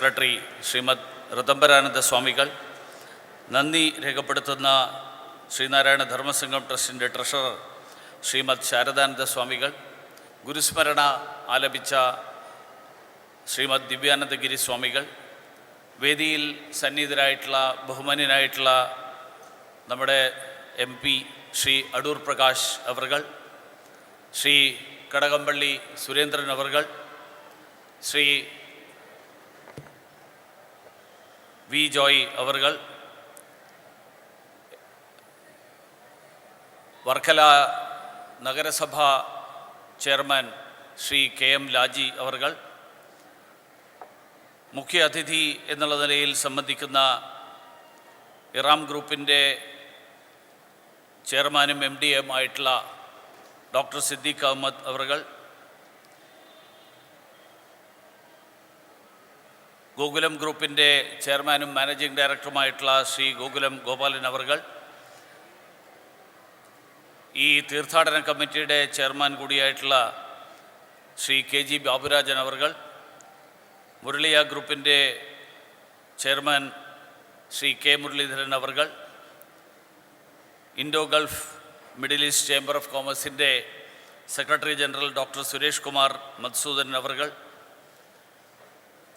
Secretary Shrimad Rithambharananda സ്വാമികൾ, നന്ദി രേഖപ്പെടുത്തുന്ന ശ്രീനാരായണ ധർമ്മസംഘം ട്രസ്റ്റിൻ്റെ ട്രഷറർ ശ്രീമദ് ശാരദാനന്ദ സ്വാമികൾ, ഗുരുസ്മരണ ആലപിച്ച ശ്രീമദ് ദിവ്യാനന്ദഗിരി സ്വാമികൾ, വേദിയിൽ സന്നിഹിതരായിട്ടുള്ള ബഹുമാന്യനായിട്ടുള്ള നമ്മുടെ MP ശ്രീ അടൂർ പ്രകാശ് അവർകൾ, ശ്രീ കടകംപള്ളി സുരേന്ദ്രൻ അവർകൾ, ശ്രീ വി ജോയ് അവർകൾ, വർക്കല നഗരസഭ ചെയർമാൻ ശ്രീ KM ലാജി അവർകൾ, മുഖ്യ അതിഥി എന്നുള്ള നിലയിൽ സംബന്ധിക്കുന്ന ഇറാം ഗ്രൂപ്പിൻ്റെ ചെയർമാനും MD-യുമായിട്ടുള്ള ഡോക്ടർ സിദ്ദീഖ് അഹമ്മദ് അവർകൾ, ഗോകുലം ഗ്രൂപ്പിൻ്റെ ചെയർമാനും മാനേജിംഗ് ഡയറക്ടറുമായിട്ടുള്ള ശ്രീ ഗോകുലം ഗോപാലൻ അവർകൾ, ഈ തീർത്ഥാടന കമ്മിറ്റിയുടെ ചെയർമാൻ കൂടിയായിട്ടുള്ള ശ്രീ KG ബാബുരാജൻ അവർകൾ, മുരളിയ ഗ്രൂപ്പിൻ്റെ ചെയർമാൻ ശ്രീ K മുരളീധരൻ അവർകൾ, Indo Gulf Middle East Chamber of കോമേഴ്സിൻ്റെ secretary general doctor Suresh Kumar Madhusudan അവർകൾ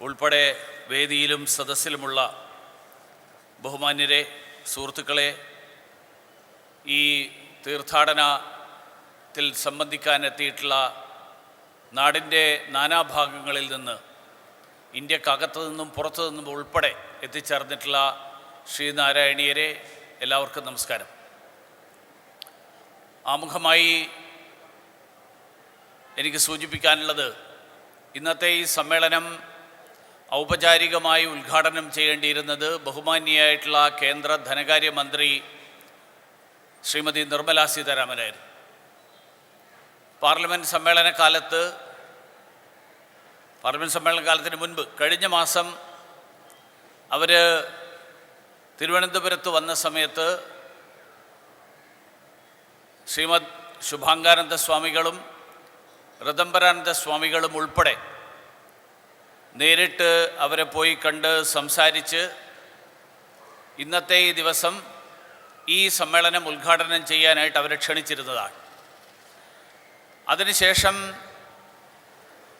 ഉൾപ്പെടെ വേദിയിലും സദസ്സിലുമുള്ള ബഹുമാന്യരെ, സുഹൃത്തുക്കളെ, ഈ തീർത്ഥാടനത്തിൽ സംബന്ധിക്കാനെത്തിയിട്ടുള്ള നാടിൻ്റെ നാനാഭാഗങ്ങളിൽ നിന്ന്, ഇന്ത്യക്കകത്തു നിന്നും പുറത്തു നിന്നും ഉൾപ്പെടെ എത്തിച്ചേർന്നിട്ടുള്ള ശ്രീനാരായണീയരെ, എല്ലാവർക്കും നമസ്കാരം. ആമുഖമായി എനിക്ക് സൂചിപ്പിക്കാനുള്ളത്, ഇന്നത്തെ ഈ സമ്മേളനം ഔപചാരികമായി ഉദ്ഘാടനം ചെയ്യേണ്ടിയിരുന്നത് ബഹുമാന്യയായിട്ടുള്ള കേന്ദ്ര ധനകാര്യമന്ത്രി ശ്രീമതി നിർമ്മല സീതാരാമനായിരുന്നു. പാർലമെൻറ്റ് സമ്മേളനകാലത്തിന് മുൻപ് കഴിഞ്ഞ മാസം അവർ തിരുവനന്തപുരത്ത് വന്ന സമയത്ത് ശ്രീമദ് ശുഭാംഗാനന്ദ സ്വാമികളും ഋതംബരാനന്ദ സ്വാമികളും ഉൾപ്പെടെ നേരിട്ട് അവരെ പോയി കണ്ട് സംസാരിച്ച് ഇന്നത്തെ ഈ ദിവസം ഈ സമ്മേളനം ഉദ്ഘാടനം ചെയ്യാനായിട്ട് അവരെ ക്ഷണിച്ചിരുന്നതാണ്. അതിനുശേഷം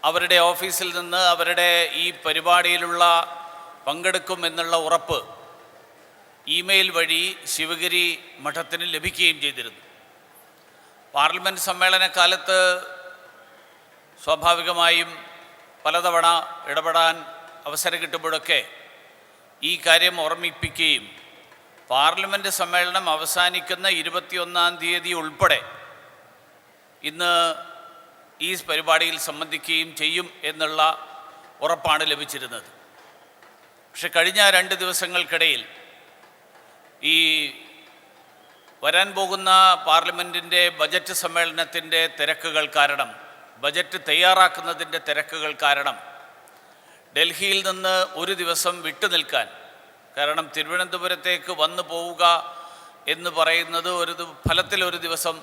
അവരുടെ ഓഫീസിൽ നിന്ന് അവരുടെ ഈ പരിപാടിയിലുള്ള പങ്കെടുക്കുമെന്നുള്ള ഉറപ്പ് ഇമെയിൽ വഴി ശിവഗിരി മഠത്തിന് ലഭിക്കുകയും ചെയ്തിരുന്നു. പാർലമെൻറ്റ് സമ്മേളനകാലത്ത് സ്വാഭാവികമായും പലതവണ ഇടപെടാൻ അവസരം കിട്ടുമ്പോഴൊക്കെ ഈ കാര്യം ഓർമ്മിപ്പിക്കുകയും പാർലമെൻറ്റ് സമ്മേളനം അവസാനിക്കുന്ന 21-ാം തീയതി ഉൾപ്പെടെ ഇന്ന് ഈ പരിപാടിയിൽ സംബന്ധിക്കുകയും ചെയ്യും എന്നുള്ള ഉറപ്പാണ് ലഭിച്ചിരുന്നത്. പക്ഷെ കഴിഞ്ഞ 2 ദിവസങ്ങൾക്കിടയിൽ ഈ വരാൻ പോകുന്ന പാർലമെൻറ്റിൻ്റെ ബജറ്റ് സമ്മേളനത്തിൻ്റെ തിരക്കുകൾ കാരണം, ബജറ്റ് തയ്യാറാക്കുന്നതിൻ്റെ തിരക്കുകൾ കാരണം ഡൽഹിയിൽ നിന്ന് ഒരു ദിവസം വിട്ടുനിൽക്കാൻ, കാരണം തിരുവനന്തപുരത്തേക്ക് വന്നു പോവുക എന്ന് പറയുന്നത് ഫലത്തിലൊരു ദിവസം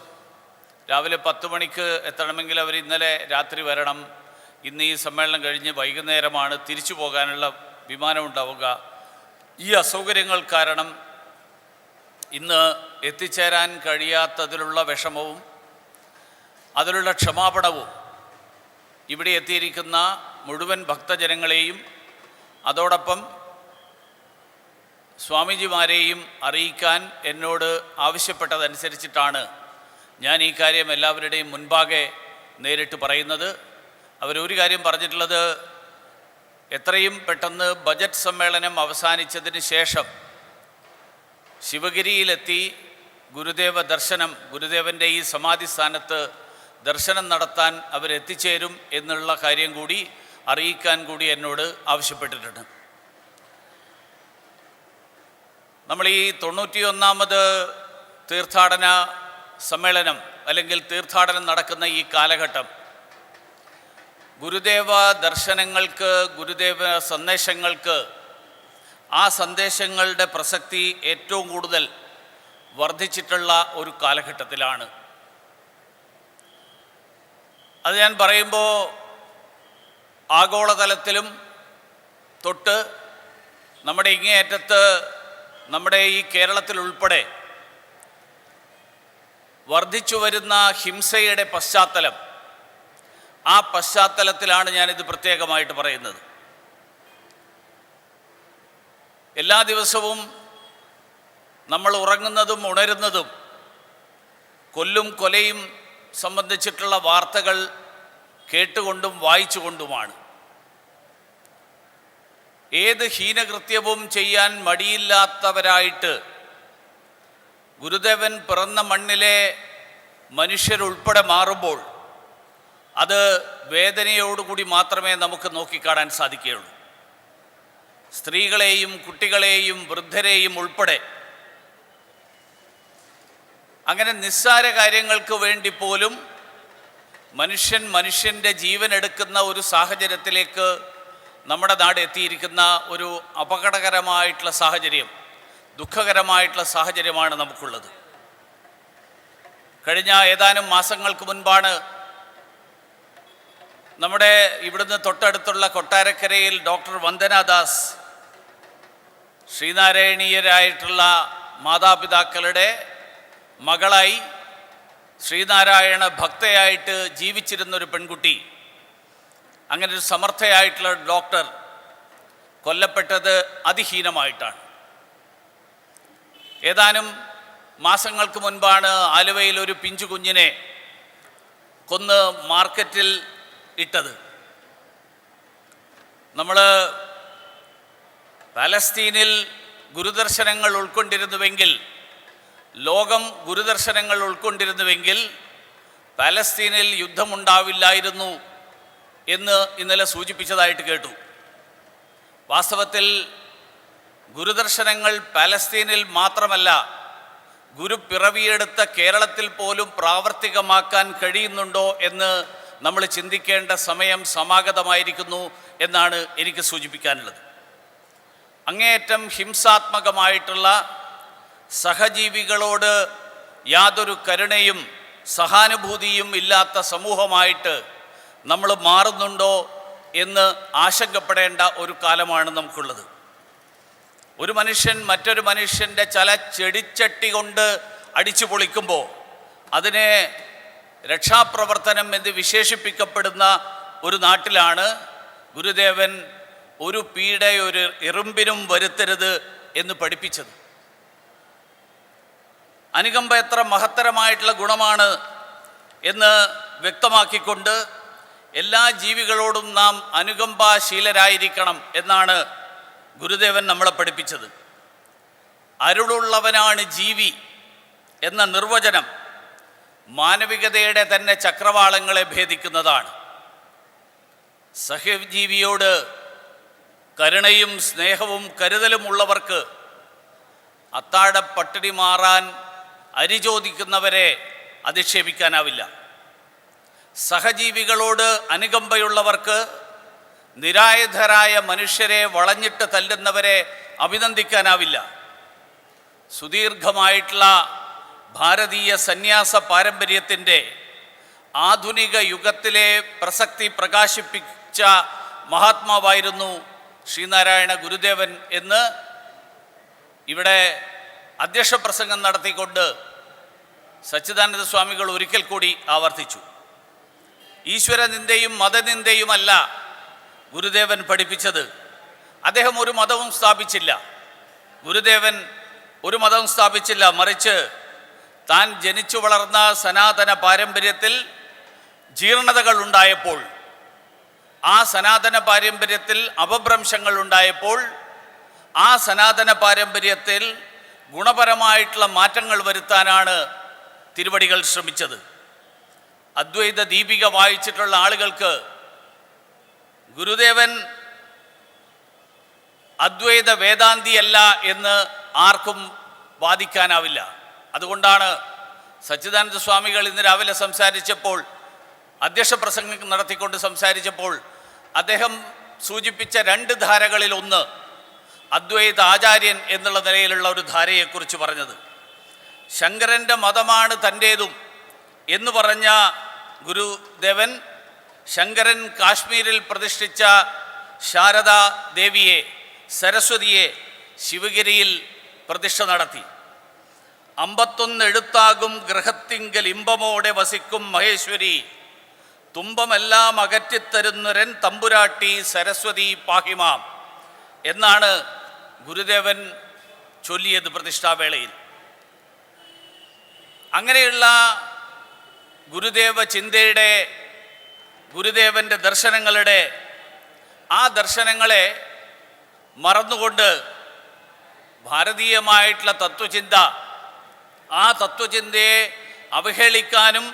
രാവിലെ 10 മണിക്ക് എത്തണമെങ്കിൽ അവർ ഇന്നലെ രാത്രി വരണം, ഇന്ന് ഈ സമ്മേളനം കഴിഞ്ഞ് വൈകുന്നേരമാണ് തിരിച്ചു പോകാനുള്ള വിമാനം ഉണ്ടാവുക. ഈ അസൗകര്യങ്ങൾ കാരണം ഇന്ന് എത്തിച്ചേരാൻ കഴിയാത്തതിലുള്ള വിഷമവും അതിലുള്ള ക്ഷമാപണവും ഇവിടെ എത്തിയിരിക്കുന്ന മുഴുവൻ ഭക്തജനങ്ങളെയും അതോടൊപ്പം സ്വാമിജിമാരെയും അറിയിക്കാൻ എന്നോട് ആവശ്യപ്പെട്ടതനുസരിച്ചിട്ടാണ് ഞാൻ ഈ കാര്യം എല്ലാവരുടെയും മുൻപാകെ നേരിട്ട് പറയുന്നത്. അവരൊരു കാര്യം പറഞ്ഞിട്ടുള്ളത്, എത്രയും പെട്ടെന്ന് ബജറ്റ് സമ്മേളനം അവസാനിച്ചതിന് ശേഷം ശിവഗിരിയിലെത്തി ഗുരുദേവൻ്റെ ഈ സമാധി സ്ഥാനത്ത് ദർശനം നടത്താൻ അവരെത്തിച്ചേരും എന്നുള്ള കാര്യം കൂടി അറിയിക്കാൻ കൂടി എന്നോട് ആവശ്യപ്പെട്ടിട്ടുണ്ട്. നമ്മൾ ഈ 91-ാമത് തീർത്ഥാടന സമ്മേളനം അല്ലെങ്കിൽ തീർത്ഥാടനം നടക്കുന്ന ഈ കാലഘട്ടം ഗുരുദേവ ദർശനങ്ങൾക്ക്, ഗുരുദേവ സന്ദേശങ്ങൾക്ക്, ആ സന്ദേശങ്ങളുടെ പ്രസക്തി ഏറ്റവും കൂടുതൽ വർദ്ധിച്ചിട്ടുള്ള ഒരു കാലഘട്ടത്തിലാണ്. അത് ഞാൻ പറയുമ്പോൾ ആഗോളതലത്തിലും തൊട്ട് നമ്മുടെ ഇങ്ങേയറ്റത്ത് നമ്മുടെ ഈ കേരളത്തിലുൾപ്പെടെ വർദ്ധിച്ചു വരുന്ന ഹിംസയുടെ പശ്ചാത്തലം, ആ പശ്ചാത്തലത്തിലാണ് ഞാനിത് പ്രത്യേകമായിട്ട് പറയുന്നത്. എല്ലാ ദിവസവും നമ്മൾ ഉറങ്ങുന്നതും ഉണരുന്നതും കൊല്ലും കൊലയും സംബന്ധിച്ചിട്ടുള്ള വാർത്തകൾ കേട്ടുകൊണ്ടും വായിച്ചുകൊണ്ടുമാണ്. ഏത് ഹീനകൃത്യവും ചെയ്യാൻ മടിയില്ലാത്തവരായിട്ട് ഗുരുദേവൻ പിറന്ന മണ്ണിലെ മനുഷ്യരുൾപ്പെടെ മാറുമ്പോൾ അത് വേദനയോടുകൂടി മാത്രമേ നമുക്ക് നോക്കിക്കാണാൻ സാധിക്കുകയുള്ളൂ. സ്ത്രീകളെയും കുട്ടികളെയും വൃദ്ധരെയും ഉൾപ്പെടെ അങ്ങനെ നിസ്സാര കാര്യങ്ങൾക്ക് വേണ്ടി പോലും മനുഷ്യൻ്റെ ജീവൻ എടുക്കുന്ന ഒരു സാഹചര്യത്തിലേക്ക് നമ്മുടെ നാട് എത്തിയിരിക്കുന്ന ഒരു അപകടകരമായിട്ടുള്ള സാഹചര്യം, ദുഃഖകരമായിട്ടുള്ള സാഹചര്യമാണ് നമുക്കുള്ളത്. കഴിഞ്ഞ ഏതാനും മാസങ്ങൾക്ക് മുൻപാണ് നമ്മുടെ ഇവിടുന്ന് തൊട്ടടുത്തുള്ള കൊട്ടാരക്കരയിൽ ഡോക്ടർ വന്ദനാദാസ് ശ്രീനാരായണീയരായിട്ടുള്ള മാതാപിതാക്കളുടെ മകളായി ശ്രീനാരായണ ഭക്തയായിട്ട് ജീവിച്ചിരുന്നൊരു പെൺകുട്ടി, അങ്ങനെ ഒരു സമർത്ഥയായിട്ടുള്ള ഡോക്ടർ കൊല്ലപ്പെട്ടത് അതിഹീനമായിട്ടാണ്. ഏതാനും മാസങ്ങൾക്ക് മുൻപാണ് ആലുവയിൽ ഒരു പിഞ്ചു കുഞ്ഞിനെ കൊന്ന് മാർക്കറ്റിൽ ഇട്ടത്. നമ്മൾ പാലസ്തീനിൽ ഗുരുദർശനങ്ങൾ ഉൾക്കൊണ്ടിരുന്നുവെങ്കിൽ, ലോകം ഗുരുദർശനങ്ങൾ ഉൾക്കൊണ്ടിരുന്നുവെങ്കിൽ പാലസ്തീനിൽ യുദ്ധമുണ്ടാവില്ലായിരുന്നു എന്ന് ഇന്നലെ സൂചിപ്പിച്ചതായിട്ട് കേട്ടു. വാസ്തവത്തിൽ ഗുരുദർശനങ്ങൾ പാലസ്തീനിൽ മാത്രമല്ല, ഗുരു പിറവിയെടുത്ത കേരളത്തിൽ പോലും പ്രാവർത്തികമാക്കാൻ കഴിയുന്നുണ്ടോ എന്ന് നമ്മൾ ചിന്തിക്കേണ്ട സമയം സമാഗതമായിരിക്കുന്നു എന്നാണ് എനിക്ക് സൂചിപ്പിക്കാനുള്ളത്. അങ്ങേയറ്റം ഹിംസാത്മകമായിട്ടുള്ള സഹജീവികളോട് യാതൊരു കരുണയും സഹാനുഭൂതിയും ഇല്ലാത്ത സമൂഹമായിട്ട് നമ്മൾ മാറുന്നുണ്ടോ എന്ന് ആശങ്കപ്പെടേണ്ട ഒരു കാലമാണ് നമുക്കുള്ളത്. ഒരു മനുഷ്യൻ മറ്റൊരു മനുഷ്യൻ്റെ ചെടിച്ചട്ടി കൊണ്ട് അടിച്ചു പൊളിക്കുമ്പോൾ അതിനെ രക്ഷാപ്രവർത്തനം എന്ന് വിശേഷിപ്പിക്കപ്പെടുന്ന ഒരു നാട്ടിലാണ് ഗുരുദേവൻ ഒരു പീഡ ഒരു എറുമ്പിനും വരുത്തരുത് എന്ന് പഠിപ്പിച്ചത്. അനുകമ്പ എത്ര മഹത്തരമായിട്ടുള്ള ഗുണമാണ് എന്ന് വ്യക്തമാക്കിക്കൊണ്ട് എല്ലാ ജീവികളോടും നാം അനുകമ്പാശീലരായിരിക്കണം എന്നാണ് ഗുരുദേവൻ നമ്മളെ പഠിപ്പിച്ചത്. അരുളുള്ളവനാണ് ജീവി എന്ന നിർവചനം മാനവികതയുടെ തന്നെ ചക്രവാളങ്ങളെ ഭേദിക്കുന്നതാണ്. സഹജീവിയോട് കരുണയും സ്നേഹവും കരുതലും ഉള്ളവർക്ക് അത്താഴ പട്ടിണി മാറാൻ അരി ചോദിക്കുന്നവരെ അധിക്ഷേപിക്കാനാവില്ല. സഹജീവികളോട് അനുകമ്പയുള്ളവർക്ക് നിരായുധരായ മനുഷ്യരെ വളഞ്ഞിട്ട് തല്ലുന്നവരെ അഭിനന്ദിക്കാനാവില്ല. സുദീർഘമായിട്ടുള്ള ഭാരതീയ സന്യാസ പാരമ്പര്യത്തിൻ്റെ ആധുനിക യുഗത്തിലെ പ്രസക്തി പ്രകാശിപ്പിച്ച മഹാത്മാവായിരുന്നു ശ്രീനാരായണ ഗുരുദേവൻ എന്ന് ഇവിടെ അധ്യക്ഷ പ്രസംഗം നടത്തിക്കൊണ്ട് സച്ചിദാനന്ദ സ്വാമികൾ ഒരിക്കൽ കൂടി ആവർത്തിച്ചു. ഈശ്വരനിന്ദയും മതനിന്ദയുമല്ല ഗുരുദേവൻ പഠിപ്പിച്ചത്. അദ്ദേഹം ഒരു മതവും സ്ഥാപിച്ചില്ല. ഗുരുദേവൻ ഒരു മതവും സ്ഥാപിച്ചില്ല. മറിച്ച് താൻ ജനിച്ചു വളർന്ന സനാതന പാരമ്പര്യത്തിൽ ജീർണതകൾ ഉണ്ടായപ്പോൾ, ആ സനാതന പാരമ്പര്യത്തിൽ അപഭ്രംശങ്ങൾ ഉണ്ടായപ്പോൾ, ആ സനാതന പാരമ്പര്യത്തിൽ ഗുണപരമായിട്ടുള്ള മാറ്റങ്ങൾ വരുത്താനാണ് തിരുവടികൾ ശ്രമിച്ചത്. അദ്വൈത ദീപിക വായിച്ചിട്ടുള്ള ആളുകൾക്ക് ഗുരുദേവൻ അദ്വൈത വേദാന്തിയല്ല എന്ന് ആർക്കും വാദിക്കാനാവില്ല. അതുകൊണ്ടാണ് സച്ചിദാനന്ദ സ്വാമികൾ ഇന്ന് രാവിലെ സംസാരിച്ചപ്പോൾ, അധ്യക്ഷ പ്രസംഗം നടത്തിക്കൊണ്ട് സംസാരിച്ചപ്പോൾ അദ്ദേഹം സൂചിപ്പിച്ച രണ്ട് ധാരകളിൽ ഒന്ന് അദ്വൈത ആചാര്യൻ എന്നുള്ള നിലയിലുള്ള ഒരു ധാരയെക്കുറിച്ച് പറഞ്ഞത്. ശങ്കരൻ്റെ മതമാണ് തൻ്റേതും എന്ന് പറഞ്ഞ ഗുരുദേവൻ ശങ്കരൻ കാശ്മീരിൽ പ്രതിഷ്ഠിച്ച ശാരദാ ദേവിയെ, സരസ്വതിയെ ശിവഗിരിയിൽ പ്രതിഷ്ഠ നടത്തി. 51 എഴുത്താകും ഗൃഹത്തിങ്കൽ ഇമ്പമോടെ വസിക്കും മഹേശ്വരി, തുമ്പമെല്ലാം അകറ്റിത്തരുന്നൊരൻ തമ്പുരാട്ടി സരസ്വതി പാഹിമാം എന്നാണ് ഗുരുദേവൻ ചൊല്ലിയത് പ്രതിഷ്ഠാവേളയിൽ. അങ്ങനെയുള്ള ഗുരുദേവ ചിന്തയുടെ, ഗുരുദേവൻ്റെ ദർശനങ്ങളുടെ ആ ദർശനങ്ങളെ മറന്നുകൊണ്ട് ഭാരതീയമായിട്ടുള്ള തത്വചിന്ത, ആ തത്വചിന്തയെ അവഹേളിക്കാനും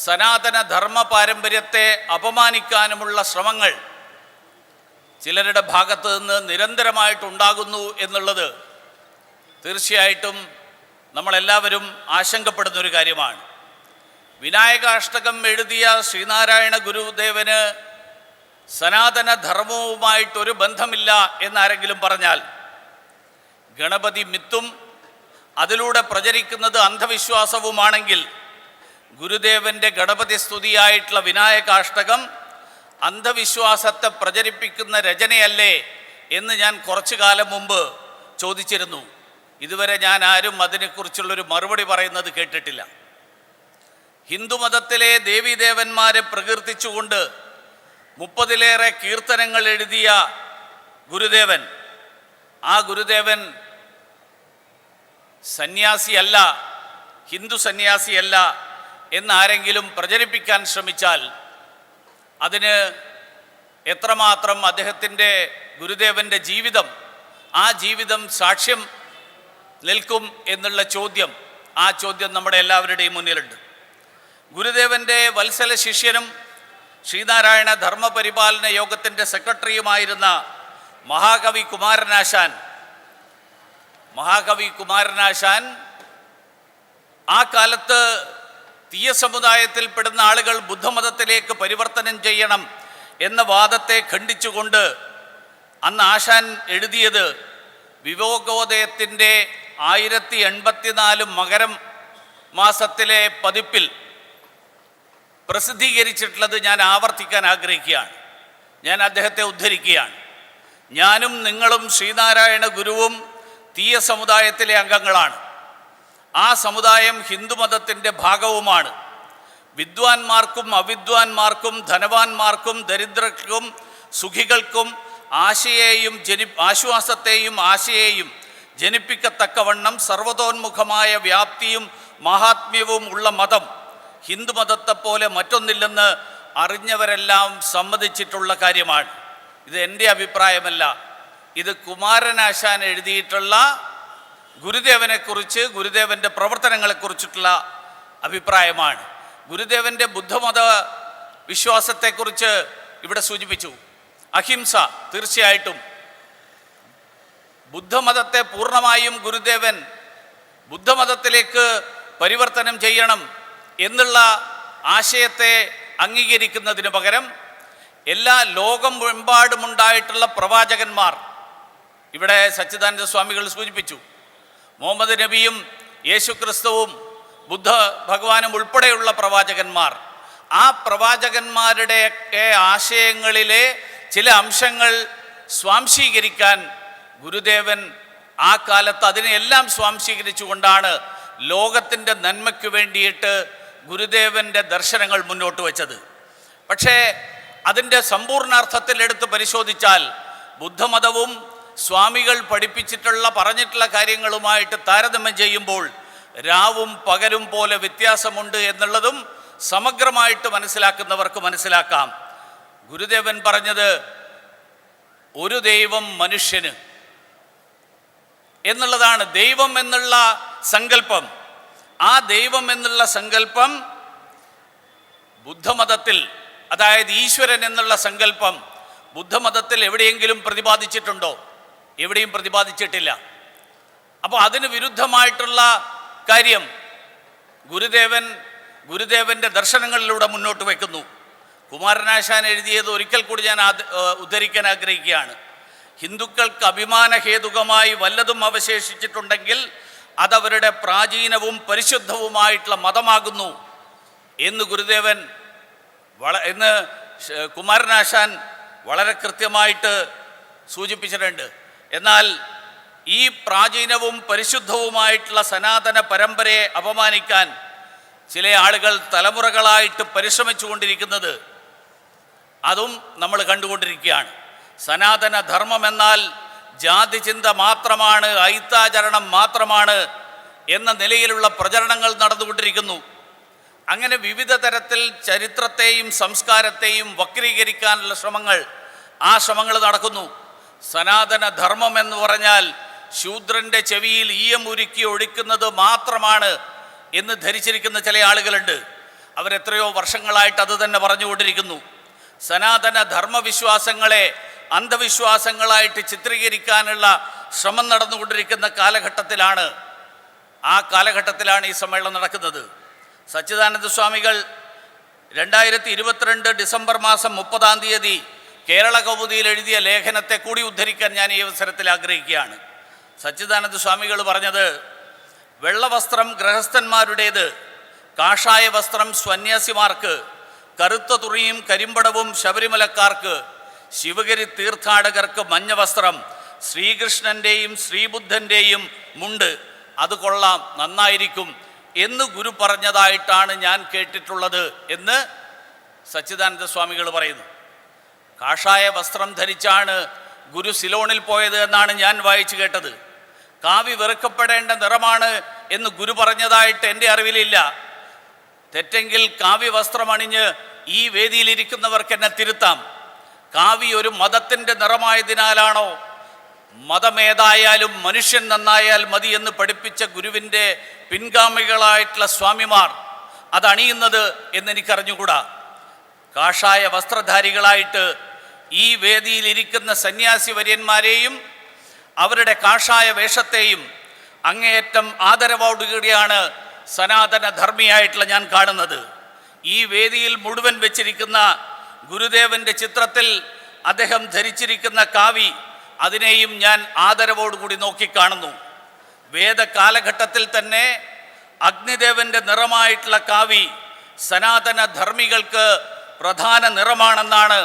സനാതന ധർമ്മ പാരമ്പര്യത്തെ അപമാനിക്കാനുമുള്ള ശ്രമങ്ങൾ ചിലരുടെ ഭാഗത്ത് നിന്ന് നിരന്തരമായിട്ടുണ്ടാകുന്നു എന്നുള്ളത് തീർച്ചയായിട്ടും നമ്മളെല്ലാവരും ആശങ്കപ്പെടുന്നൊരു കാര്യമാണ്. വിനായകാഷ്ടകം എഴുതിയ ശ്രീനാരായണ ഗുരുദേവന് സനാതന ധർമ്മവുമായിട്ടൊരു ബന്ധമില്ല എന്നാരെങ്കിലും പറഞ്ഞാൽ, ഗണപതി മിത്തും അതിലൂടെ പ്രചരിക്കുന്നത് അന്ധവിശ്വാസവുമാണെങ്കിൽ, ഗുരുദേവൻ്റെ ഗണപതി സ്തുതിയായിട്ടുള്ള വിനായകാഷ്ടകം അന്ധവിശ്വാസത്തെ പ്രചരിപ്പിക്കുന്ന രചനയല്ലേ എന്ന് ഞാൻ കുറച്ചു കാലം മുമ്പ് ചോദിച്ചിരുന്നു. ഇതുവരെ ഞാൻ ആരും അതിനെക്കുറിച്ചുള്ളൊരു മറുപടി പറയുന്നത് കേട്ടിട്ടില്ല. ഹിന്ദുമതത്തിലെ ദേവീദേവന്മാരെ പ്രകീർത്തിച്ചുകൊണ്ട് 30-ലേറെ കീർത്തനങ്ങൾ എഴുതിയ ഗുരുദേവൻ, ആ ഗുരുദേവൻ സന്യാസിയല്ല, ഹിന്ദു സന്യാസിയല്ല എന്നാരെങ്കിലും പ്രചരിപ്പിക്കാൻ ശ്രമിച്ചാൽ അതിന് എത്രമാത്രം അദ്ദേഹത്തിൻ്റെ ഗുരുദേവൻ്റെ ജീവിതം, ആ ജീവിതം സാക്ഷ്യം നിൽക്കും എന്നുള്ള ചോദ്യം, ആ ചോദ്യം നമ്മുടെ എല്ലാവരുടെയും മുന്നിലുണ്ട്. ഗുരുദേവൻ്റെ വത്സല ശിഷ്യനും ശ്രീനാരായണ ധർമ്മപരിപാലന യോഗത്തിൻ്റെ സെക്രട്ടറിയുമായിരുന്ന മഹാകവി കുമാരനാശാൻ ആ കാലത്ത് തീയ സമുദായത്തിൽപ്പെടുന്ന ആളുകൾ ബുദ്ധമതത്തിലേക്ക് പരിവർത്തനം ചെയ്യണം എന്ന വാദത്തെ ഖണ്ഡിച്ചുകൊണ്ട് അന്ന് ആശാൻ എഴുതിയത് വിവേകോദയത്തിൻ്റെ 1084 മകരം മാസത്തിലെ പതിപ്പിൽ പ്രസിദ്ധീകരിച്ചിട്ടുള്ളത് ഞാൻ ആവർത്തിക്കാൻ ആഗ്രഹിക്കുകയാണ്. ഞാൻ അദ്ദേഹത്തെ ഉദ്ധരിക്കുകയാണ്. ഞാനും നിങ്ങളും ശ്രീനാരായണ ഗുരുവും തീയ സമുദായത്തിലെ അംഗങ്ങളാണ്. ആ സമുദായം ഹിന്ദുമതത്തിൻ്റെ ഭാഗവുമാണ്. വിദ്വാൻമാർക്കും അവിദ്വാൻമാർക്കും ധനവാന്മാർക്കും ദരിദ്രർക്കും സുഖികൾക്കും ആശ്വാസത്തെയും ആശയെയും ജനിപ്പിക്കത്തക്കവണ്ണം സർവതോന്മുഖമായ വ്യാപ്തിയും മഹാത്മ്യവും ഉള്ള മതം ഹിന്ദുമതത്തെപ്പോലെ മറ്റൊന്നില്ലെന്ന് അറിഞ്ഞവരെല്ലാം സമ്മതിച്ചിട്ടുള്ള കാര്യമാണ്. ഇത് എൻ്റെ അഭിപ്രായമല്ല, ഇത് കുമാരനാശാൻ എഴുതിയിട്ടുള്ള ഗുരുദേവനെക്കുറിച്ച്, ഗുരുദേവൻ്റെ പ്രവർത്തനങ്ങളെക്കുറിച്ചിട്ടുള്ള അഭിപ്രായമാണ്. ഗുരുദേവൻ്റെ ബുദ്ധമത വിശ്വാസത്തെക്കുറിച്ച് ഇവിടെ സൂചിപ്പിച്ചു. അഹിംസ, തീർച്ചയായിട്ടും ബുദ്ധമതത്തെ പൂർണ്ണമായും ഗുരുദേവൻ ബുദ്ധമതത്തിലേക്ക് പരിവർത്തനം ചെയ്യണം എന്നുള്ള ആശയത്തെ അംഗീകരിക്കുന്നതിന് പകരം എല്ലാ ലോകമെമ്പാടുമുണ്ടായിട്ടുള്ള പ്രവാചകന്മാർ, ഇവിടെ സച്ചിദാനന്ദ സ്വാമികൾ സൂചിപ്പിച്ചു, മുഹമ്മദ് നബിയും യേശുക്രിസ്തുവും ബുദ്ധ ഭഗവാനും ഉൾപ്പെടെയുള്ള പ്രവാചകന്മാർ, ആ പ്രവാചകന്മാരുടെയൊക്കെ ആശയങ്ങളിലെ ചില അംശങ്ങൾ സ്വാംശീകരിക്കാൻ ഗുരുദേവൻ ആ കാലത്ത് അതിനെല്ലാം സ്വാംശീകരിച്ചുകൊണ്ടാണ് ലോകത്തിൻ്റെ നന്മയ്ക്ക് വേണ്ടിയിട്ട് ഗുരുദേവൻ്റെ ദർശനങ്ങൾ മുന്നോട്ട് വച്ചത്. പക്ഷേ അതിൻ്റെ സമ്പൂർണ്ണാർത്ഥത്തിൽ എടുത്ത് പരിശോധിച്ചാൽ ബുദ്ധമതവും സ്വാമികൾ പഠിപ്പിച്ചിട്ടുള്ള പറഞ്ഞിട്ടുള്ള കാര്യങ്ങളുമായിട്ട് താരതമ്യം ചെയ്യുമ്പോൾ രാവും പകലും പോലെ വ്യത്യാസമുണ്ട് എന്നുള്ളതും സമഗ്രമായിട്ട് മനസ്സിലാക്കുന്നവർക്ക് മനസ്സിലാക്കാം. ഗുരുദേവൻ പറഞ്ഞത് ഒരു ദൈവം മനുഷ്യന് എന്നുള്ളതാണ്. ദൈവം എന്നുള്ള സങ്കല്പം, ആ ദൈവം എന്നുള്ള സങ്കല്പം ബുദ്ധമതത്തിൽ, അതായത് ഈശ്വരൻ എന്നുള്ള സങ്കല്പം ബുദ്ധമതത്തിൽ എവിടെയെങ്കിലും പ്രതിപാദിച്ചിട്ടുണ്ടോ? എവിടെയും പ്രതിപാദിച്ചിട്ടില്ല. അപ്പോൾ അതിന് വിരുദ്ധമായിട്ടുള്ള കാര്യം ഗുരുദേവൻ്റെ ദർശനങ്ങളിലൂടെ മുന്നോട്ട് വയ്ക്കുന്നു. കുമാരനാശാൻ എഴുതിയത് ഒരിക്കൽ കൂടി ഞാൻ ഉദ്ധരിക്കാൻ ആഗ്രഹിക്കുകയാണ്. ഹിന്ദുക്കൾക്ക് അഭിമാനഹേതുകമായി വല്ലതും അവശേഷിച്ചിട്ടുണ്ടെങ്കിൽ അതവരുടെ പ്രാചീനവും പരിശുദ്ധവുമായിട്ടുള്ള മതമാകുന്നു എന്ന് കുമാരനാശാൻ വളരെ കൃത്യമായിട്ട് സൂചിപ്പിച്ചിട്ടുണ്ട്. എന്നാൽ ഈ പ്രാചീനവും പരിശുദ്ധവുമായിട്ടുള്ള സനാതന പരമ്പരയെ അപമാനിക്കാൻ ചില ആളുകൾ തലമുറകളായിട്ട് പരിശ്രമിച്ചുകൊണ്ടിരിക്കുന്നത് അതും നമ്മൾ കണ്ടുകൊണ്ടിരിക്കുകയാണ്. സനാതന ധർമ്മം എന്നാൽ ജാതി ചിന്ത മാത്രമാണ്, ഐത്താചരണം മാത്രമാണ് എന്ന നിലയിലുള്ള പ്രചരണങ്ങൾ നടന്നുകൊണ്ടിരിക്കുന്നു. അങ്ങനെ വിവിധ തരത്തിൽ ചരിത്രത്തെയും സംസ്കാരത്തെയും വക്രീകരിക്കാനുള്ള ശ്രമങ്ങൾ നടക്കുന്നു. സനാതന ധർമ്മം എന്ന് പറഞ്ഞാൽ ശൂദ്രൻ്റെ ചെവിയിൽ ഈയം ഉരുക്കി ഒഴിക്കുന്നത് മാത്രമാണ് എന്ന് ധരിച്ചിരിക്കുന്ന ചില ആളുകളുണ്ട്. അവരെത്രയോ വർഷങ്ങളായിട്ട് അത് തന്നെ പറഞ്ഞുകൊണ്ടിരിക്കുന്നു. സനാതന ധർമ്മവിശ്വാസങ്ങളെ അന്ധവിശ്വാസങ്ങളായിട്ട് ചിത്രീകരിക്കാനുള്ള ശ്രമം നടന്നുകൊണ്ടിരിക്കുന്ന കാലഘട്ടത്തിലാണ് ഈ സമ്മേളനം നടക്കുന്നത്. സച്ചിദാനന്ദ സ്വാമികൾ 2022 ഡിസംബർ മാസം 30-ാം തീയതി കേരള കൗമുദിയിൽ എഴുതിയ ലേഖനത്തെ കൂടി ഉദ്ധരിക്കാൻ ഞാൻ ഈ അവസരത്തിൽ ആഗ്രഹിക്കുകയാണ്. സച്ചിദാനന്ദ സ്വാമികൾ പറഞ്ഞത്, വെള്ളവസ്ത്രം ഗൃഹസ്ഥന്മാരുടേത്, കാഷായ വസ്ത്രം സന്യാസിമാർക്ക്, കറുത്ത തുണിയും കരിമ്പടവും ശബരിമലക്കാർക്ക്, ശിവഗിരി തീർത്ഥാടകർക്ക് മഞ്ഞ വസ്ത്രം, ശ്രീകൃഷ്ണൻ്റെയും ശ്രീബുദ്ധൻ്റെയും മുണ്ട്, അത് കൊള്ളാം, നന്നായിരിക്കും എന്ന് ഗുരു പറഞ്ഞതായിട്ടാണ് ഞാൻ കേട്ടിട്ടുള്ളത് എന്ന് സച്ചിദാനന്ദ സ്വാമികൾ പറയുന്നു. കാഷായ വസ്ത്രം ധരിച്ചാണ് ഗുരു സിലോണിൽ പോയത് എന്നാണ് ഞാൻ വായിച്ചു കേട്ടത്. കാവി വെറുക്കപ്പെടേണ്ട നിറമാണ് എന്ന് ഗുരു പറഞ്ഞതായിട്ട് എൻ്റെ അറിവിലില്ല. തെറ്റെങ്കിൽ കാവ്യ വസ്ത്രമണിഞ്ഞ് ഈ വേദിയിലിരിക്കുന്നവർക്ക് എന്നെ തിരുത്താം. കാവി ഒരു മതത്തിൻ്റെ നിറമായതിനാലാണോ മതമേതായാലും മനുഷ്യൻ നന്നായാൽ മതി എന്ന് പഠിപ്പിച്ച ഗുരുവിൻ്റെ പിൻഗാമികളായിട്ടുള്ള സ്വാമിമാർ അതണിയുന്നത് എന്നെനിക്കറിഞ്ഞുകൂടാ. കാഷായ വസ്ത്രധാരികളായിട്ട് ഈ വേദിയിലിരിക്കുന്ന സന്യാസി വര്യന്മാരെയും അവരുടെ കാഷായ വേഷത്തെയും അങ്ങേയറ്റം ആദരവോടുകൂടിയാണ് സനാതന ധർമ്മിയായിട്ടുള്ള ഞാൻ കാണുന്നത്. ഈ വേദിയിൽ മുഴുവൻ വെച്ചിരിക്കുന്ന ഗുരുദേവൻ്റെ ചിത്രത്തിൽ അദ്ദേഹം ധരിച്ചിരിക്കുന്ന കാവി, അതിനെയും ഞാൻ ആദരവോടുകൂടി നോക്കിക്കാണുന്നു. വേദകാലഘട്ടത്തിൽ തന്നെ അഗ്നിദേവൻ്റെ നിറമായിട്ടുള്ള കാവി സനാതന ധർമ്മികൾക്ക് പ്രധാന നിറമാണെന്നാണ്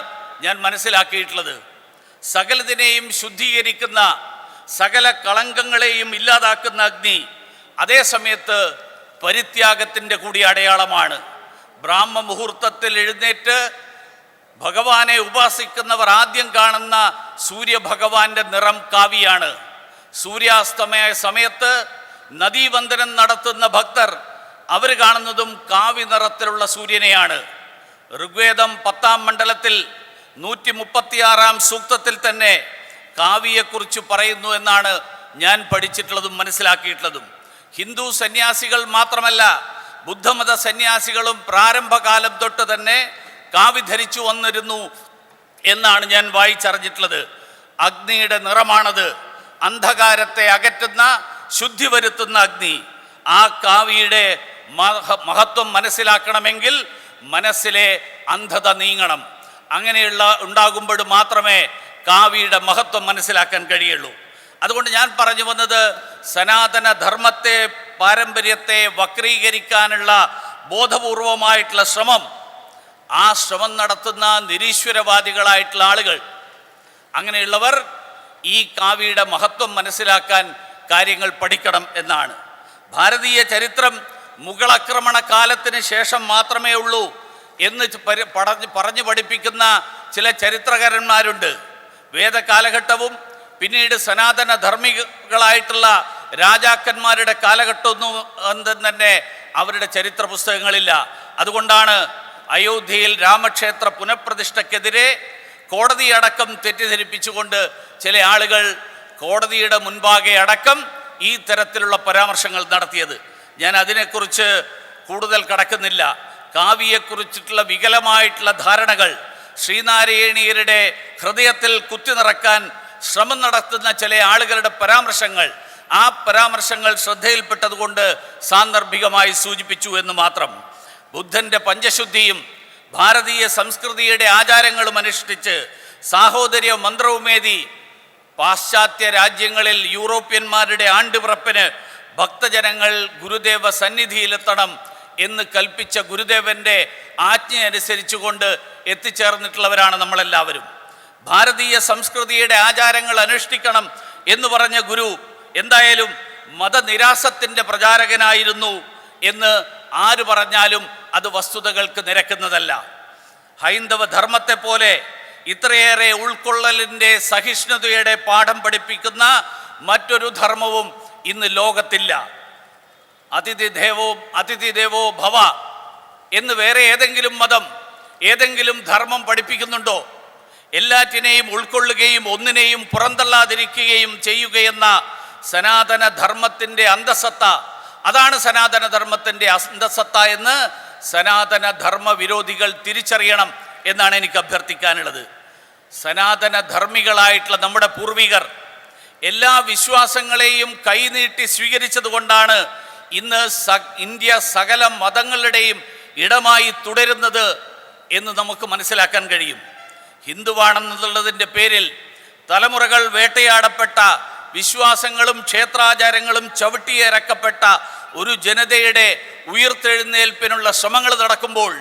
ഞാൻ മനസ്സിലാക്കിയിട്ടുള്ളത്. സകലതിനെയും ശുദ്ധീകരിക്കുന്ന, സകല കളങ്കങ്ങളെയും ഇല്ലാതാക്കുന്ന അഗ്നി അതേ സമയത്ത് പരിത്യാഗത്തിൻ്റെ കൂടി അടയാളമാണ്. ബ്രാഹ്മ മുഹൂർത്തത്തിൽ എഴുന്നേറ്റ് ഭഗവാനെ ഉപാസിക്കുന്നവർ ആദ്യം കാണുന്ന സൂര്യഭഗവാന്റെ നിറം കാവിയാണ്. സൂര്യാസ്തമയ സമയത്ത് നദീവന്ദനം നടത്തുന്ന ഭക്തർ അവർ കാണുന്നതും കാവി നിറത്തിലുള്ള സൂര്യനെയാണ്. ഋഗ്വേദം 10-ാം മണ്ഡലത്തിൽ 136-ാം സൂക്തത്തിൽ തന്നെ കാവിയെക്കുറിച്ച് പറയുന്നു എന്നാണ് ഞാൻ പഠിച്ചിട്ടുള്ളതും മനസ്സിലാക്കിയിട്ടുള്ളതും. ഹിന്ദു സന്യാസികൾ മാത്രമല്ല, ബുദ്ധമത സന്യാസികളും പ്രാരംഭകാലം തൊട്ട് തന്നെ കാവി ധരിച്ചു വന്നിരുന്നു എന്നാണ് ഞാൻ വായിച്ചറിഞ്ഞിട്ടുള്ളത്. അഗ്നിയുടെ നിറമാണത്. അന്ധകാരത്തെ അകറ്റുന്ന, ശുദ്ധി വരുത്തുന്ന അഗ്നി. ആ കാവിയുടെ മഹത്വം മനസ്സിലാക്കണമെങ്കിൽ മനസ്സിലെ അന്ധത നീങ്ങണം. അങ്ങനെയുള്ള ഉണ്ടാകുമ്പോൾ മാത്രമേ കാവിയുടെ മഹത്വം മനസ്സിലാക്കാൻ കഴിയുള്ളൂ. അതുകൊണ്ട് ഞാൻ പറഞ്ഞു വന്നത്, സനാതന ധർമ്മത്തെ, പാരമ്പര്യത്തെ വക്രീകരിക്കാനുള്ള ബോധപൂർവമായിട്ടുള്ള ശ്രമം, ആ ശ്രമം നടത്തുന്ന നിരീശ്വരവാദികളായിട്ടുള്ള ആളുകൾ, അങ്ങനെയുള്ളവർ ഈ കാവിയുടെ മഹത്വം മനസ്സിലാക്കാൻ കാര്യങ്ങൾ പഠിക്കണം എന്നാണ്. ഭാരതീയ ചരിത്രം മുഗളാക്രമണ കാലത്തിന് ശേഷം മാത്രമേ ഉള്ളൂ എന്ന് പറഞ്ഞു പഠിപ്പിക്കുന്ന ചില ചരിത്രകാരന്മാരുണ്ട്. വേദകാലഘട്ടവും പിന്നീട് സനാതന ധർമ്മികളായിട്ടുള്ള രാജാക്കന്മാരുടെ കാലഘട്ടമൊന്നും തന്നെ അവരുടെ ചരിത്ര പുസ്തകങ്ങളില്ല. അതുകൊണ്ടാണ് അയോധ്യയിൽ രാമക്ഷേത്ര പുനഃപ്രതിഷ്ഠയ്ക്കെതിരെ കോടതിയടക്കം തെറ്റിദ്ധരിപ്പിച്ചുകൊണ്ട് ചില ആളുകൾ കോടതിയുടെ മുൻപാകെ അടക്കം ഈ തരത്തിലുള്ള പരാമർശങ്ങൾ നടത്തിയത്. ഞാൻ അതിനെക്കുറിച്ച് കൂടുതൽ കടക്കുന്നില്ല. കാവ്യയെക്കുറിച്ചിട്ടുള്ള വികലമായിട്ടുള്ള ധാരണകൾ ശ്രീനാരായണീയരുടെ ഹൃദയത്തിൽ കുത്തിനിറക്കാൻ ശ്രമം നടത്തുന്ന ചില ആളുകളുടെ പരാമർശങ്ങൾ, ആ പരാമർശങ്ങൾ ശ്രദ്ധയിൽപ്പെട്ടതുകൊണ്ട് സാന്ദർഭികമായി സൂചിപ്പിച്ചു എന്ന് മാത്രം. ബുദ്ധൻ്റെ പഞ്ചശുദ്ധിയും ഭാരതീയ സംസ്കൃതിയുടെ ആചാരങ്ങളും അനുഷ്ഠിച്ച് സാഹോദര്യ മന്ത്രവുമേതി പാശ്ചാത്യ രാജ്യങ്ങളിൽ യൂറോപ്യന്മാരുടെ ആണ്ടുപിറപ്പിന് ഭക്തജനങ്ങൾ ഗുരുദേവ സന്നിധിയിലെത്തണം എന്ന് കൽപ്പിച്ച ഗുരുദേവൻ്റെ ആജ്ഞ അനുസരിച്ചുകൊണ്ട് എത്തിച്ചേർന്നിട്ടുള്ളവരാണ് നമ്മളെല്ലാവരും. ഭാരതീയ സംസ്കൃതിയുടെ ആചാരങ്ങൾ അനുഷ്ഠിക്കണം എന്ന് പറഞ്ഞ ഗുരു എന്തായാലും മതനിരാസത്തിൻ്റെ പ്രചാരകനായിരുന്നു എന്ന് ആര് പറഞ്ഞാലും അത് വസ്തുതകൾക്ക് നിരക്കുന്നതല്ല. ഹൈന്ദവ ധർമ്മത്തെ പോലെ ഇത്രയേറെ ഉൾക്കൊള്ളലിൻ്റെ സഹിഷ്ണുതയുടെ പാഠം പഠിപ്പിക്കുന്ന മറ്റൊരു ധർമ്മവും ഇന്ന് ലോകത്തില്ല. അതിഥി ദേവോ ഭവ എന്ന് വേറെ ഏതെങ്കിലും മതം ഏതെങ്കിലും ധർമ്മം പഠിപ്പിക്കുന്നുണ്ടോ? എല്ലാറ്റിനെയും ഉൾക്കൊള്ളുകയും ഒന്നിനെയും പുറന്തള്ളാതിരിക്കുകയും ചെയ്യുകയെന്ന സനാതന ധർമ്മത്തിൻ്റെ അന്തസത്ത, അതാണ് സനാതന ധർമ്മത്തിൻ്റെ അന്തസത്ത എന്ന് സനാതന ധർമ്മ വിരോധികൾ തിരിച്ചറിയണം എന്നാണ് എനിക്ക് അഭ്യർത്ഥിക്കാനുള്ളത്. സനാതന ധർമ്മികളായിട്ടുള്ള നമ്മുടെ പൂർവികർ എല്ലാ വിശ്വാസങ്ങളെയും കൈനീട്ടി സ്വീകരിച്ചതുകൊണ്ടാണ് ഇന്ന് ഇന്ത്യ സകല മതങ്ങളുടെയും ഇടമായി തുടരുന്നത് എന്ന് നമുക്ക് മനസ്സിലാക്കാൻ കഴിയും. ഹിന്ദുവാണെന്നുള്ളതിൻ്റെ പേരിൽ തലമുറകൾ വേട്ടയാടപ്പെട്ട വിശ്വാസങ്ങളും ക്ഷേത്രാചാരങ്ങളും ചവിട്ടിയിറക്കപ്പെട്ട ഒരു ജനതയുടെ ഉയിർത്തെഴുന്നേൽപ്പിനുള്ള ശ്രമങ്ങൾ നടക്കുമ്പോൾ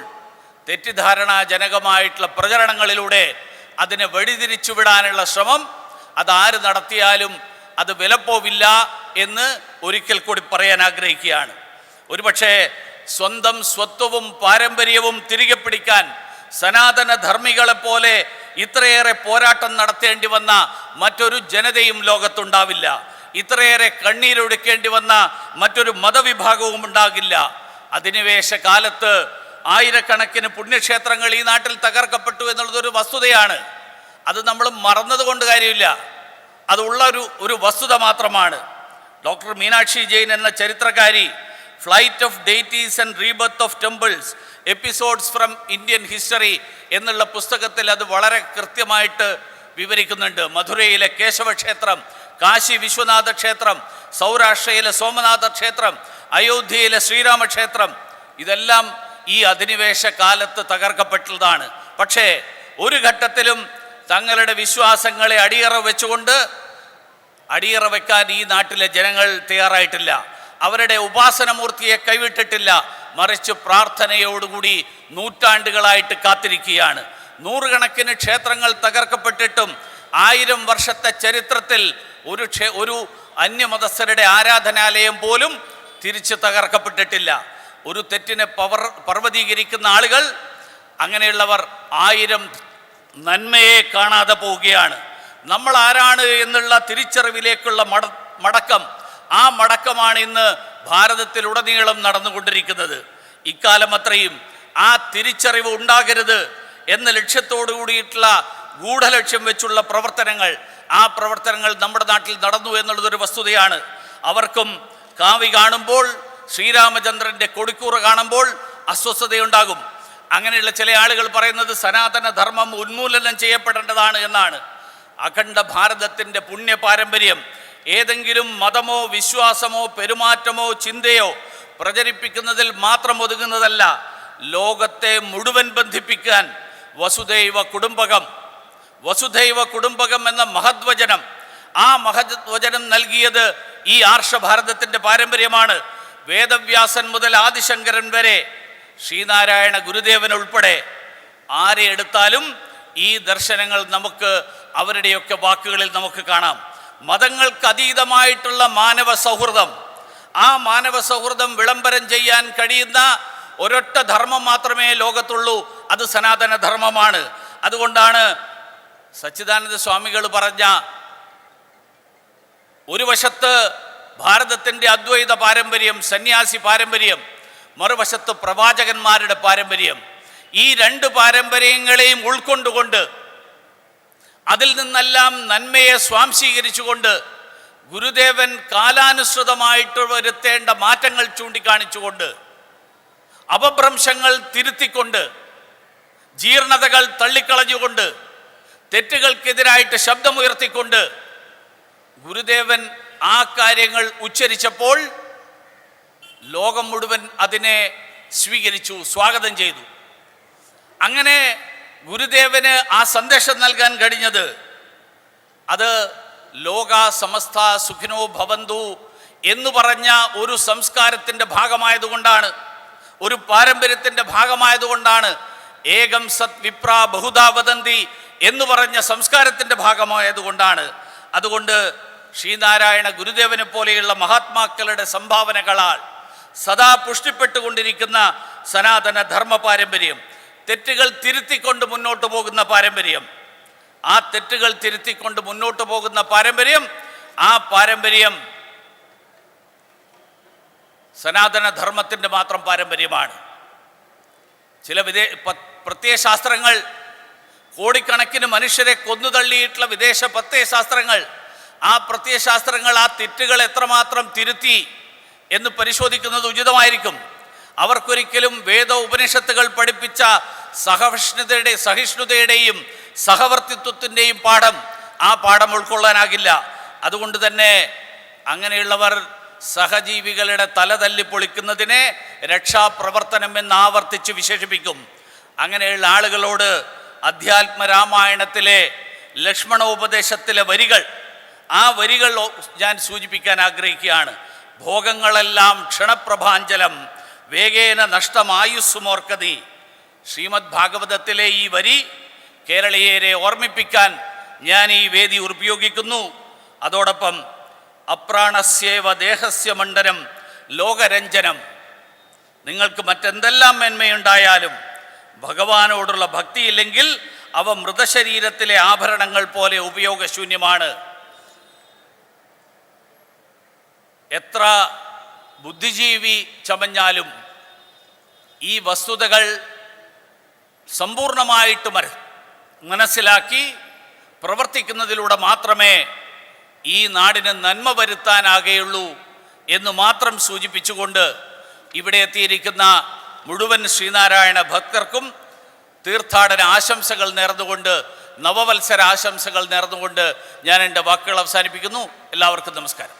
തെറ്റിദ്ധാരണാജനകമായിട്ടുള്ള പ്രചരണങ്ങളിലൂടെ അതിനെ വഴിതിരിച്ചുവിടാനുള്ള ശ്രമം അതാര് നടത്തിയാലും അത് വിലപ്പോവില്ല എന്ന് ഒരിക്കൽ കൂടി പറയാൻ ആഗ്രഹിക്കുകയാണ്. ഒരുപക്ഷെ സ്വന്തം സ്വത്വവും പാരമ്പര്യവും തിരികെ പിടിക്കാൻ സനാതന ധർമ്മികളെപ്പോലെ ഇത്രയേറെ പോരാട്ടം നടത്തേണ്ടി വന്ന മറ്റൊരു ജനതയും ലോകത്തുണ്ടാവില്ല. ഇത്രയേറെ കണ്ണീരൊടുക്കേണ്ടി വന്ന മറ്റൊരു മതവിഭാഗവും ഉണ്ടാകില്ല. അധിനിവേശ കാലത്ത് ആയിരക്കണക്കിന് പുണ്യക്ഷേത്രങ്ങൾ ഈ നാട്ടിൽ തകർക്കപ്പെട്ടു എന്നുള്ളതൊരു വസ്തുതയാണ്. അത് നമ്മൾ മറന്നതുകൊണ്ട് കാര്യമില്ല, അതുള്ള ഒരു വസ്തുത മാത്രമാണ്. ഡോക്ടർ മീനാക്ഷി ജെയിൻ എന്ന ചരിത്രകാരി flight of deities and rebirth of temples episodes from Indian history എന്നുള്ള പുസ്തകത്തിൽ അത് വളരെ കൃത്യമായിട്ട് വിവരിക്കുന്നുണ്ട്. മധുരയിലെ കേശവ ക്ഷേത്രം, കാശി വിശ്വനാഥ ക്ഷേത്രം, സൗരാഷ്ട്രയിലെ സോമനാഥ ക്ഷേത്രം, അയോധ്യയിലെ ശ്രീരാമക്ഷേത്രം, ഇതെല്ലാം ഈ അധിനിവേശ കാലത്ത് തകർക്കപ്പെട്ടതാണ്. പക്ഷേ ഒരു ഘട്ടത്തിലും തങ്ങളുടെ വിശ്വാസങ്ങളെ അടിയറ വെക്കാൻ ഈ നാട്ടിലെ ജനങ്ങൾ തയ്യാറായിട്ടില്ല. അവരുടെ ഉപാസനമൂർത്തിയെ കൈവിട്ടിട്ടില്ല. മറിച്ച് പ്രാർത്ഥനയോടുകൂടി നൂറ്റാണ്ടുകളായിട്ട് കാത്തിരിക്കുകയാണ്. നൂറുകണക്കിന് ക്ഷേത്രങ്ങൾ തകർക്കപ്പെട്ടിട്ടും 1000 വർഷത്തെ ചരിത്രത്തിൽ ഒരു അന്യമതസ്ഥരുടെ ആരാധനാലയം പോലും തിരിച്ച് തകർക്കപ്പെട്ടിട്ടില്ല. ഒരു തെറ്റിനെ പർവ്വതീകരിക്കുന്ന ആളുകൾ, അങ്ങനെയുള്ളവർ 1000 നന്മയെ കാണാതെ പോവുകയാണ്. നമ്മൾ ആരാണ് എന്നുള്ള തിരിച്ചറിവിലേക്കുള്ള മടക്കം, ആ മടക്കമാണ് ഇന്ന് ഭാരതത്തിലുടനീളം നടന്നുകൊണ്ടിരിക്കുന്നത്. ഇക്കാലം അത്രയും ആ തിരിച്ചറിവ് ഉണ്ടാകരുത് എന്ന ലക്ഷ്യത്തോടു കൂടിയിട്ടുള്ള ഗൂഢലക്ഷ്യം വെച്ചുള്ള പ്രവർത്തനങ്ങൾ, ആ പ്രവർത്തനങ്ങൾ നമ്മുടെ നാട്ടിൽ നടന്നു എന്നുള്ളതൊരു വസ്തുതയാണ്. അവർക്കും കാവി കാണുമ്പോൾ, ശ്രീരാമചന്ദ്രൻ്റെ കൊടിക്കൂറ് കാണുമ്പോൾ അസ്വസ്ഥതയുണ്ടാകും. അങ്ങനെയുള്ള ചില ആളുകൾ പറയുന്നത് സനാതന ധർമ്മം ഉന്മൂലനം ചെയ്യപ്പെടേണ്ടതാണ് എന്നാണ്. അഖണ്ഡ ഭാരതത്തിൻ്റെ പുണ്യ പാരമ്പര്യം ഏതെങ്കിലും മതമോ വിശ്വാസമോ പെരുമാറ്റമോ ചിന്തയോ പ്രചരിപ്പിക്കുന്നതിൽ മാത്രം ഒതുങ്ങുന്നതല്ല. ലോകത്തെ മുഴുവൻ ബന്ധിപ്പിക്കാൻ വസുദൈവ കുടുംബകം എന്ന മഹദ്വചനം, ആ മഹദ്വചനം നൽകിയത് ഈ ആർഷഭാരതത്തിൻ്റെ പാരമ്പര്യമാണ്. വേദവ്യാസൻ മുതൽ ആദിശങ്കരൻ വരെ, ശ്രീനാരായണ ഗുരുദേവൻ ഉൾപ്പെടെ ആരെ എടുത്താലും ഈ ദർശനങ്ങൾ നമുക്ക് അവരുടെയൊക്കെ വാക്കുകളിൽ നമുക്ക് കാണാം. മതങ്ങൾക്ക് അതീതമായിട്ടുള്ള മാനവ സൗഹൃദം, ആ മാനവ സൗഹൃദം വിളംബരം ചെയ്യാൻ കഴിയുന്ന ഒരൊറ്റ ധർമ്മം മാത്രമേ ലോകത്തുള്ളൂ, അത് സനാതന ധർമ്മമാണ്. അതുകൊണ്ടാണ് സച്ചിദാനന്ദ സ്വാമികൾ പറഞ്ഞ, ഒരു വശത്ത് ഭാരതത്തിൻ്റെ അദ്വൈത പാരമ്പര്യം, സന്യാസി പാരമ്പര്യം, മറുവശത്ത് പ്രവാചകന്മാരുടെ പാരമ്പര്യം. ഈ 2 പാരമ്പര്യങ്ങളെയും ഉൾക്കൊണ്ടുകൊണ്ട് അതിൽ നിന്നെല്ലാം നന്മയെ സ്വാംശീകരിച്ചുകൊണ്ട് ഗുരുദേവൻ കാലാനുസൃതമായിട്ട് വരുത്തേണ്ട മാറ്റങ്ങൾ ചൂണ്ടിക്കാണിച്ചുകൊണ്ട്, അപഭ്രംശങ്ങൾ തിരുത്തിക്കൊണ്ട്, ജീർണതകൾ തള്ളിക്കളഞ്ഞുകൊണ്ട്, തെറ്റുകൾക്കെതിരായിട്ട് ശബ്ദമുയർത്തിക്കൊണ്ട് ഗുരുദേവൻ ആ കാര്യങ്ങൾ ഉച്ചരിച്ചപ്പോൾ ലോകം മുഴുവൻ അതിനെ സ്വീകരിച്ചു, സ്വാഗതം ചെയ്തു. അങ്ങനെ ഗുരുദേവന് ആ സന്ദേശം നൽകാൻ കഴിഞ്ഞത് അത് ലോക സമസ്ത സുഖിനോ ഭവന്തു എന്ന് പറഞ്ഞ ഒരു സംസ്കാരത്തിൻ്റെ ഭാഗമായതുകൊണ്ടാണ്, ഒരു പാരമ്പര്യത്തിൻ്റെ ഭാഗമായതുകൊണ്ടാണ്. ഏകം സത് വിപ്ര ബഹുധാ വദന്തി എന്ന് പറഞ്ഞ സംസ്കാരത്തിൻ്റെ ഭാഗമായതുകൊണ്ടാണ്. അതുകൊണ്ട് ശ്രീനാരായണ ഗുരുദേവനെ പോലെയുള്ള മഹാത്മാക്കളുടെ സംഭാവനകളാൽ സദാ പുഷ്ടിപ്പെട്ടുകൊണ്ടിരിക്കുന്ന സനാതന ധർമ്മ പാരമ്പര്യം, തെറ്റുകൾ തിരുത്തിക്കൊണ്ട് മുന്നോട്ട് പോകുന്ന പാരമ്പര്യം, ആ തെറ്റുകൾ തിരുത്തിക്കൊണ്ട് മുന്നോട്ട് പോകുന്ന പാരമ്പര്യം, ആ പാരമ്പര്യം സനാതന ധർമ്മത്തിൻ്റെ മാത്രം പാരമ്പര്യമാണ്. ചില പ്രത്യയശാസ്ത്രങ്ങൾ, കോടിക്കണക്കിന് മനുഷ്യരെ കൊന്നുതള്ളിയിട്ടുള്ള വിദേശ പ്രത്യയശാസ്ത്രങ്ങൾ, ആ പ്രത്യയശാസ്ത്രങ്ങൾ ആ തെറ്റുകൾ എത്രമാത്രം തിരുത്തി എന്ന് പരിശോധിക്കുന്നത് ഉചിതമായിരിക്കും. അവർക്കൊരിക്കലും വേദ ഉപനിഷത്തുകൾ പഠിപ്പിച്ച സഹിഷ്ണുതയുടെയും സഹവർത്തിത്വത്തിൻ്റെയും ആ പാഠം ഉൾക്കൊള്ളാനാകില്ല. അതുകൊണ്ട് തന്നെ അങ്ങനെയുള്ളവർ സഹജീവികളുടെ തല തല്ലി പൊളിക്കുന്നതിനെ രക്ഷാപ്രവർത്തനം എന്ന് ആവർത്തിച്ച് വിശേഷിപ്പിക്കും. അങ്ങനെയുള്ള ആളുകളോട് അധ്യാത്മരാമായണത്തിലെ ലക്ഷ്മണോപദേശത്തിലെ വരികൾ, ആ വരികൾ ഞാൻ സൂചിപ്പിക്കാൻ ആഗ്രഹിക്കുകയാണ്. ഭോഗങ്ങളെല്ലാം ക്ഷണപ്രഭാഞ്ചലം വേഗേന നഷ്ടമായുസ്സുമോർക്കതി. ശ്രീമദ് ഭാഗവതത്തിലെ ഈ വരി കേരളീയരെ ഓർമ്മിപ്പിക്കാൻ ഞാൻ ഈ വേദി ഉപയോഗിക്കുന്നു. അതോടൊപ്പം അപ്രാണസ്യേവ ദേഹസ്യ മണ്ഡനം ലോകരഞ്ജനം. നിങ്ങൾക്ക് മറ്റെന്തെല്ലാം മേന്മയുണ്ടായാലും ഭഗവാനോടുള്ള ഭക്തിയില്ലെങ്കിൽ അവ മൃതശരീരത്തിലെ ആഭരണങ്ങൾ പോലെ ഉപയോഗശൂന്യമാണ്. എത്ര ബുദ്ധിജീവി ചമഞ്ഞാലും ഈ വസ്തുതകൾ സമ്പൂർണമായിട്ട് മനസ്സിലാക്കി പ്രവർത്തിക്കുന്നതിലൂടെ മാത്രമേ ഈ നാടിന് നന്മ വരുത്താനാകുകയുള്ളൂ എന്ന് മാത്രം സൂചിപ്പിച്ചുകൊണ്ട് ഇവിടെ എത്തിയിരിക്കുന്ന മുഴുവൻ ശ്രീനാരായണ ഭക്തർക്കും തീർത്ഥാടന ആശംസകൾ നേർന്നുകൊണ്ട്, നവവത്സര ആശംസകൾ നേർന്നുകൊണ്ട് ഞാൻ എൻ്റെ വാക്കുകൾ അവസാനിപ്പിക്കുന്നു. എല്ലാവർക്കും നമസ്കാരം.